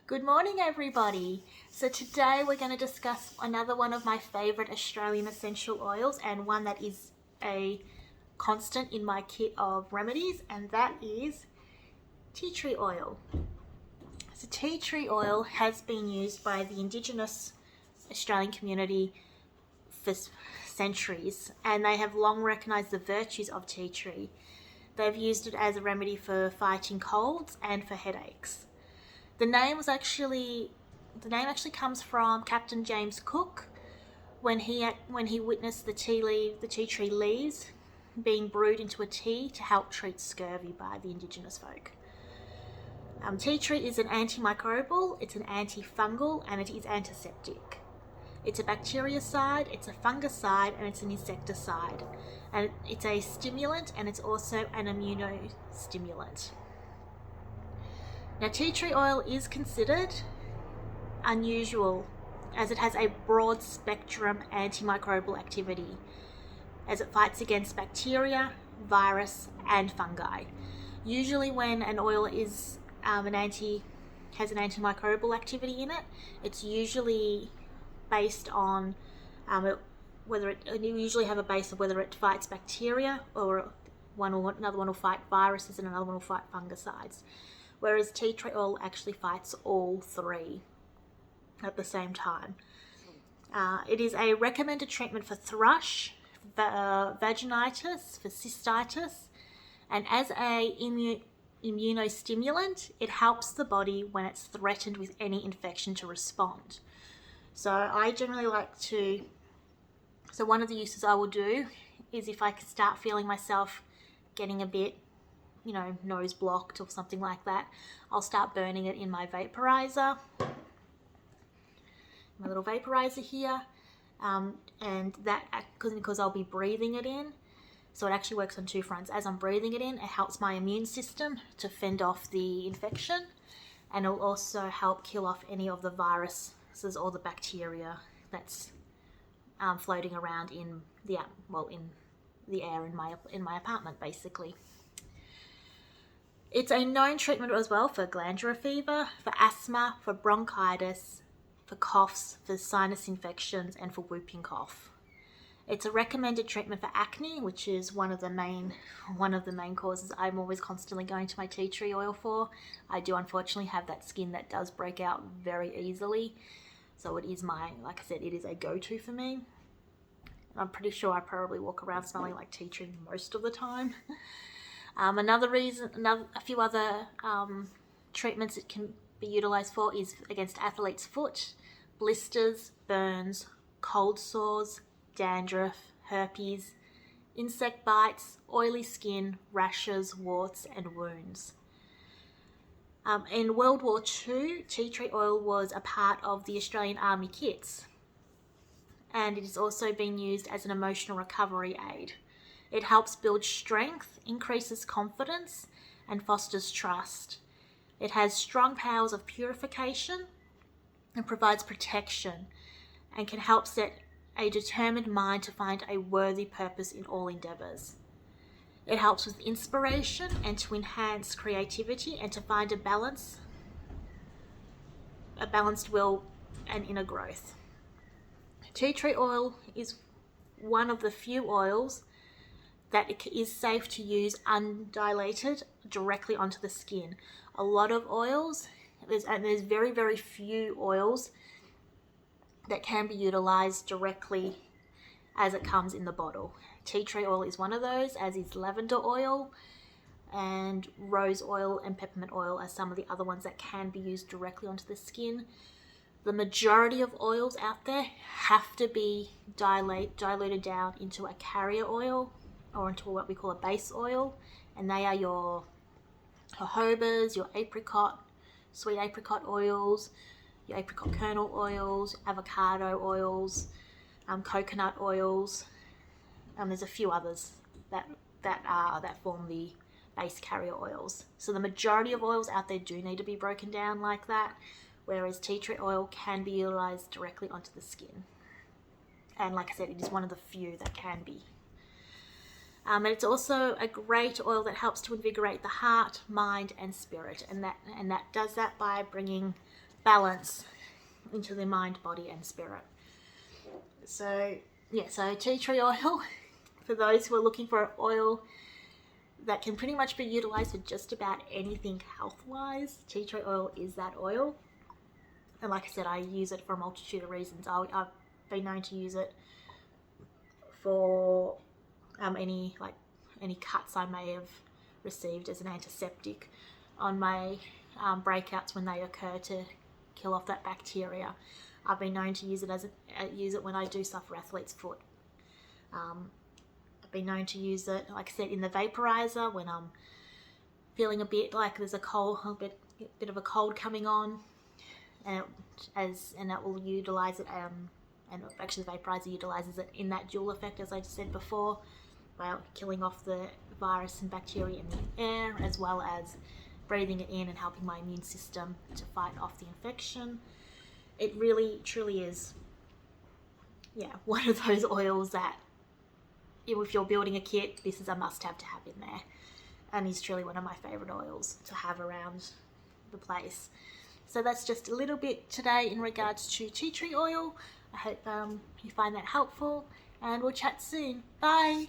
Good morning, everybody. So today we're going to discuss another one of my favorite Australian essential oils and one that is a constant in my kit of remedies, and that is tea tree oil. So tea tree oil has been used by the Indigenous Australian community for centuries, and they have long recognised the virtues of tea tree. They've used it as a remedy for fighting colds and for headaches. The name actually comes from Captain James Cook when he witnessed the tea tree leaves being brewed into a tea to help treat scurvy by the Indigenous folk. Tea tree is an antimicrobial, it's an antifungal, and it is antiseptic. It's a bactericide, it's a fungicide, and it's an insecticide. And it's a stimulant, and it's also an immunostimulant. Now, tea tree oil is considered unusual as it has a broad spectrum antimicrobial activity as it fights against bacteria, virus, and fungi. Usually when an oil is has an antimicrobial activity in it, it's usually based on it usually have a base of whether it fights bacteria or another one will fight viruses and another one will fight fungicides. Whereas tea tree oil actually fights all three at the same time. It is a recommended treatment for thrush, vaginitis, for cystitis, and as a immunostimulant, it helps the body when it's threatened with any infection to respond. So one of the uses I will do is if I start feeling myself getting a bit nose blocked or something like that, I'll start burning it in my vaporizer, my little vaporizer here, and that because I'll be breathing it in, so it actually works on two fronts. As I'm breathing it in, it helps my immune system to fend off the infection, and it'll also help kill off any of the viruses or the bacteria that's floating around in the air in my apartment, basically. It's a known treatment as well for glandular fever, for asthma, for bronchitis, for coughs, for sinus infections, and for whooping cough. It's a recommended treatment for acne, which is one of the main causes I'm always constantly going to my tea tree oil for. I do unfortunately have that skin that does break out very easily, so it is it is a go-to for me. I'm pretty sure I probably walk around smelling like tea tree most of the time. A few other treatments it can be utilised for is against athlete's foot, blisters, burns, cold sores, dandruff, herpes, insect bites, oily skin, rashes, warts, and wounds. In World War II, tea tree oil was a part of the Australian Army kits, and it has also been used as an emotional recovery aid. It helps build strength, increases confidence, and fosters trust. It has strong powers of purification and provides protection and can help set a determined mind to find a worthy purpose in all endeavours. It helps with inspiration and to enhance creativity and to find a balanced will and inner growth. Tea tree oil is one of the few oils that it is safe to use undilated directly onto the skin. A lot of oils, there's very, very few oils that can be utilised directly as it comes in the bottle. Tea tree oil is one of those, as is lavender oil, and rose oil and peppermint oil are some of the other ones that can be used directly onto the skin. The majority of oils out there have to be diluted down into a carrier oil or into what we call a base oil, and they are your jojobas, your sweet apricot oils, your apricot kernel oils, avocado oils, coconut oils. There's a few others that form the base carrier oils. So the majority of oils out there do need to be broken down like that, whereas tea tree oil can be utilised directly onto the skin. And like I said, it is one of the few that can be. And it's also a great oil that helps to invigorate the heart, mind, and spirit, and that does that by bringing balance into their mind, body and spirit. So yeah, so tea tree oil, for those who are looking for an oil that can pretty much be utilized for just about anything health-wise, tea tree oil is that oil. And like I said, I use it for a multitude of reasons. I've been known to use it for any cuts I may have received as an antiseptic on my breakouts when they occur, to kill off that bacteria. I've been known to use it when I do suffer athlete's foot. I've been known to use it, like I said, in the vaporizer when I'm feeling a bit like there's a bit of a cold coming on, and it will utilize it. And actually, the vaporizer utilizes it in that dual effect, as I said before, by killing off the virus and bacteria in the air, as well as breathing it in and helping my immune system to fight off the infection. It really, truly is, one of those oils that, if you're building a kit, this is a must-have to have in there, and is truly one of my favourite oils to have around the place. So that's just a little bit today in regards to tea tree oil. I hope you find that helpful, and we'll chat soon. Bye!